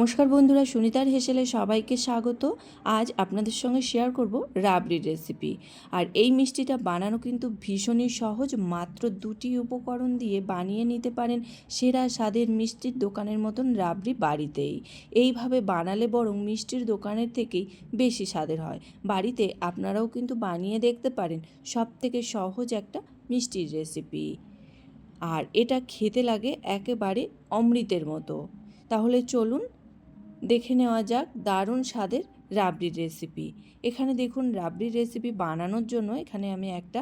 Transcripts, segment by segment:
নমস্কার বন্ধুরা, সুনিতার হেসেলে সবাইকে স্বাগত। আজ আপনাদের সঙ্গে শেয়ার করব রাবড়ির রেসিপি। আর এই মিষ্টিটা বানানো কিন্তু ভীষণই সহজ। মাত্র 2টি উপকরণ দিয়ে বানিয়ে নিতে পারেন সেরা স্বাদের মিষ্টির দোকানের মতন রাবড়ি বাড়িতেই। এইভাবে বানালে বরং মিষ্টির দোকানের থেকেই বেশি স্বাদের হয়। বাড়িতে আপনারাও কিন্তু বানিয়ে দেখতে পারেন। সবথেকে সহজ একটা মিষ্টির রেসিপি, আর এটা খেতে লাগে একেবারে অমৃতের মতো। তাহলে চলুন দেখে নেওয়া যাক দারুণ স্বাদের রাবড়ির রেসিপি। এখানে দেখুন, রাবড়ির রেসিপি বানানোর জন্য এখানে আমি একটা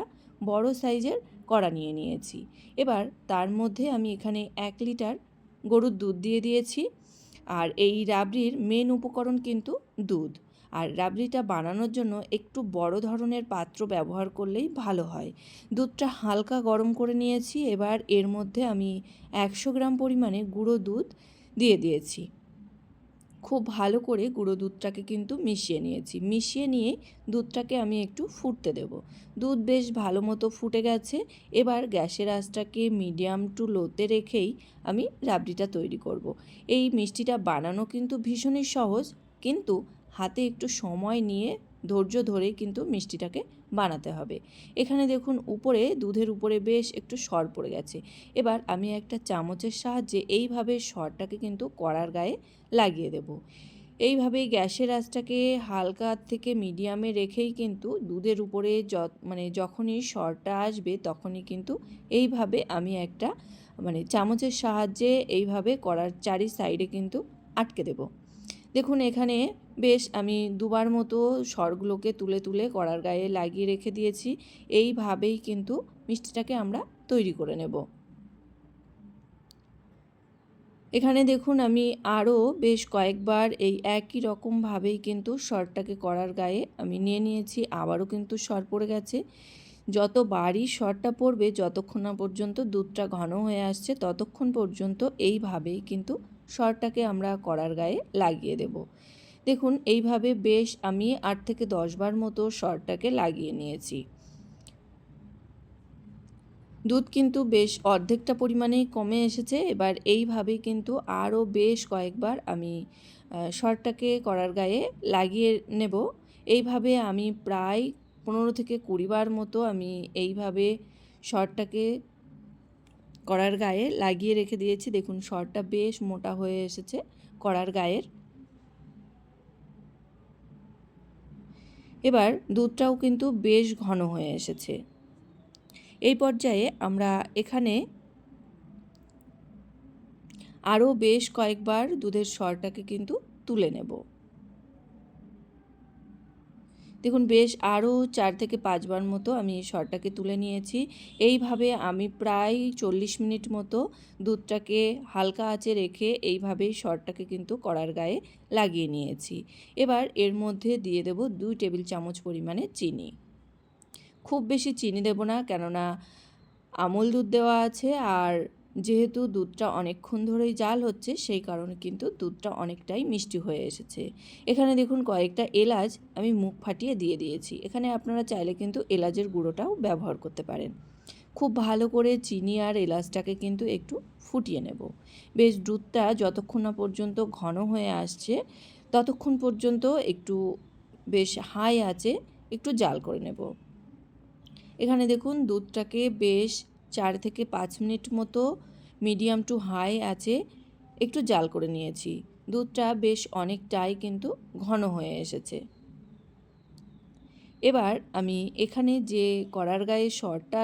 বড় সাইজের কড়া নিয়ে নিয়েছি। এবার তার মধ্যে আমি এখানে 1 লিটার গরুর দুধ দিয়ে দিয়েছি। আর এই রাবড়ির মেন উপকরণ কিন্তু দুধ। আর রাবড়িটা বানানোর জন্য একটু বড় ধরনের পাত্র ব্যবহার করলেই ভালো হয়। দুধটা হালকা গরম করে নিয়েছি। এবার এর মধ্যে আমি 100 গ্রাম পরিমাণে গুঁড়ো দুধ দিয়ে দিয়েছি। খুব ভালো করে গুঁড়ো দুধটাকে কিন্তু মিশিয়ে নিয়েছি। মিশিয়ে নিয়ে দুধটাকে আমি একটু ফুটতে দেব। দুধ বেশ ভালো মতো ফুটে গেছে। এবার গ্যাসের আঁচটাকে মিডিয়াম টু লোতে রেখেই আমি রাবড়িটা তৈরি করব। এই মিষ্টিটা বানানো কিন্তু ভীষণই সহজ, কিন্তু হাতে একটু সময় নিয়ে ধৈর্য ধরে কিন্তু মিষ্টিটাকে বানাতে হবে। এখানে দেখুন, দুধের উপরে বেশ একটু সর পড়ে গেছে। এবার আমি একটা চামচের সাহায্যে এইভাবে সরটাকে কিন্তু কড়ার গায়ে লাগিয়ে দেব। এইভাবেই গ্যাসের আঁচটাকে হালকা থেকে মিডিয়ামে রেখেই কিন্তু দুধের উপরে যখনই সরটা আসবে তখনই কিন্তু এইভাবে আমি একটা চামচের সাহায্যে এইভাবে কড়ার চারি সাইডে কিন্তু আটকে দেব। দেখুন, এখানে বেশ আমি দুবার মতো সরগুলোকে তুলে তুলে কড়ার গায়ে লাগিয়ে রেখে দিয়েছি। এইভাবেই কিন্তু মিষ্টিটাকে আমরা তৈরি করে নেব। এখানে দেখুন, আমি আরও বেশ কয়েকবার এই একই রকমভাবেই কিন্তু সরটাকে কড়ার গায়ে আমি নিয়ে নিয়েছি। আবারও কিন্তু সর পড়ে গেছে। যতবারই সরটা পড়বে, যতক্ষণ না পর্যন্ত দুধটা ঘন হয়ে আসছে ততক্ষণ পর্যন্ত এইভাবেই কিন্তু সরটাকে আমরা কড়ার গায়ে লাগিয়ে দেব। দেখুন, এইভাবে বেশ আমি 8 থেকে 10 বার মতো সরটাকে লাগিয়ে নিয়েছি। দুধ কিন্তু বেশ অর্ধেকটা পরিমাণেই কমে এসেছে। এবার এইভাবেই কিন্তু আরও বেশ কয়েকবার আমি সরটাকে কড়ার গায়ে লাগিয়ে নেব। এইভাবে আমি প্রায় 15 থেকে 20 বার মতো আমি এইভাবে সরটাকে কড়ার গায়ে লাগিয়ে রেখে দিয়েছি। দেখুন, সরটা বেশ মোটা হয়ে এসেছে কড়ার গায়ের। এবার দুধটাও কিন্তু বেশ ঘন হয়ে এসেছে। এই পর্যায়ে আমরা এখানে আরও বেশ কয়েকবার দুধের সরটাকে কিন্তু তুলে নেব। দেখুন, বেশ আরও 4 থেকে 5 বার মতো আমি সরটাকে তুলে নিয়েছি। এইভাবে আমি প্রায় 40 মিনিট মতো দুধটাকে হালকা আঁচে রেখে এইভাবেই সরটাকে কিন্তু কড়ার গায়ে লাগিয়ে নিয়েছি। এবার এর মধ্যে দিয়ে দেব 2 টেবিল চামচ পরিমাণে চিনি। খুব বেশি চিনি দেব না, কেননা আমুল দুধ দেওয়া আছে। আর যেহেতু দুধটা অনেকক্ষণ ধরেই জাল হচ্ছে, সেই কারণে কিন্তু দুধটা অনেকটাই মিষ্টি হয়ে এসেছে। এখানে দেখুন, কয়েকটা এলাচ আমি মুখ ফাটিয়ে দিয়ে দিয়েছি। এখানে আপনারা চাইলে কিন্তু এলাচের গুঁড়োটাও ব্যবহার করতে পারেন। খুব ভালো করে চিনি আর এলাচটাকে কিন্তু একটু ফুটিয়ে নেব। বেশ দুধটা যতক্ষণ না পর্যন্ত ঘন হয়ে আসছে ততক্ষণ পর্যন্ত একটু বেশ হাই আঁচে একটু জাল করে নেব। এখানে দেখুন, দুধটাকে বেশ 4 থেকে 5 মিনিট মতো মিডিয়াম টু হাই আছে একটু জাল করে নিয়েছি। দুধটা বেশ অনেকটাই কিন্তু ঘন হয়ে এসেছে। এবার আমি এখানে যে কড়ার গায়ে সরটা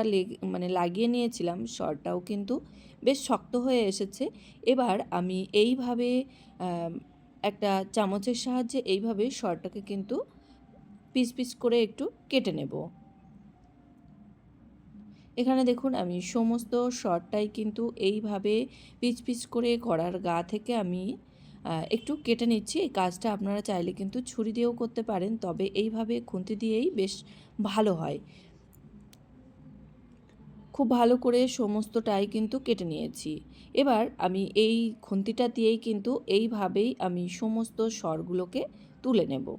লাগিয়ে নিয়েছিলাম, সরটাও কিন্তু বেশ শক্ত হয়ে এসেছে। এবার আমি এইভাবে একটা চামচের সাহায্যে এইভাবে সরটাকে কিন্তু পিস পিস করে একটু কেটে নেব। এখানে দেখুন, আমি সমস্ত সরটাই কিন্তু এইভাবে পিচ পিচ করে কড়ার গা থেকে আমি একটু কেটে নিচ্ছি। এই কাজটা আপনারা চাইলে কিন্তু ছুরি দিয়েও করতে পারেন, তবে এইভাবে খুন্তি দিয়েই বেশ ভালো হয়। খুব ভালো করে সমস্তটাই কিন্তু কেটে নিয়েছি। এবার আমি এই খুন্তিটা দিয়েই কিন্তু এইভাবেই আমি সমস্ত সরগুলোকে তুলে নেব।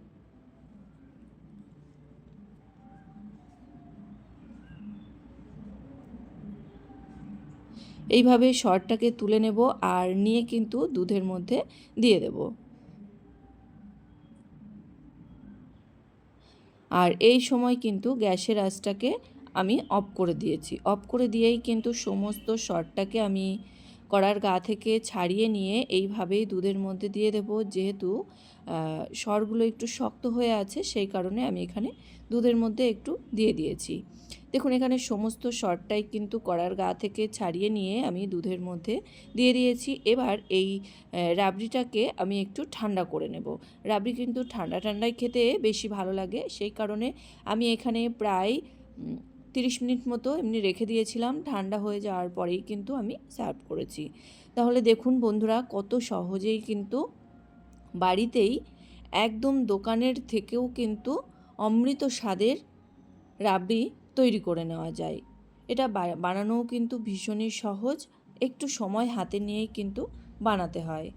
এইভাবে সরটাকে তুলে নেব আর নিয়ে কিন্তু দুধের মধ্যে দিয়ে দেব। আর এই সময় কিন্তু গ্যাসের আঁচটাকে আমি অফ করে দিয়েছি। অফ করে দিয়েই কিন্তু সমস্ত সরটাকে আমি কড়ার গা থেকে ছাড়িয়ে নিয়ে এইভাবেই দুধের মধ্যে দিয়ে দেবো। যেহেতু সরগুলো একটু শক্ত হয়ে আছে, সেই কারণে আমি এখানে দুধের মধ্যে একটু দিয়ে দিয়েছি। দেখুন এখানে সমস্ত সরটাই কিন্তু কড়ার গা থেকে ছাড়িয়ে নিয়ে আমি দুধের মধ্যে দিয়ে দিয়েছি। এবার এই রাবড়িটাকে আমি একটু ঠান্ডা করে নেব। রাবড়ি কিন্তু ঠান্ডা ঠান্ডায় খেতে বেশি ভালো লাগে, সেই কারণে আমি এখানে প্রায় 30 মিনিট মতো এমনি রেখে দিয়েছিলাম। ঠান্ডা হয়ে যাওয়ার পরেই কিন্তু আমি সার্ভ করেছি। তাহলে দেখুন বন্ধুরা, কত সহজেই কিন্তু বাড়িতেই একদম দোকানের থেকেও কিন্তু অমৃত স্বাদের রাবড়ি তৈরি করে নেওয়া যায়। এটা বানানোও কিন্তু ভীষণই সহজ, একটু সময় হাতে নিয়েই কিন্তু বানাতে হয়।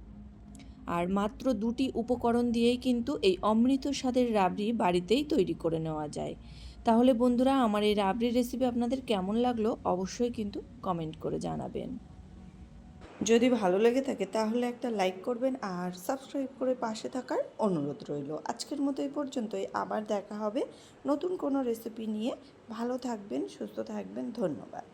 আর মাত্র 2টি উপকরণ দিয়েই কিন্তু এই অমৃত স্বাদের রাবড়ি বাড়িতেই তৈরি করে নেওয়া যায়। তাহলে বন্ধুরা, আমার এই রাবড়ির রেসিপি আপনাদের কেমন লাগলো অবশ্যই কিন্তু কমেন্ট করে জানাবেন। যদি ভালো লেগে থাকে তাহলে একটা লাইক করবেন আর সাবস্ক্রাইব করে পাশে থাকার অনুরোধ রইল। আজকের মতো এই পর্যন্তই, আবার দেখা হবে নতুন কোনো রেসিপি নিয়ে। ভালো থাকবেন, সুস্থ থাকবেন, ধন্যবাদ।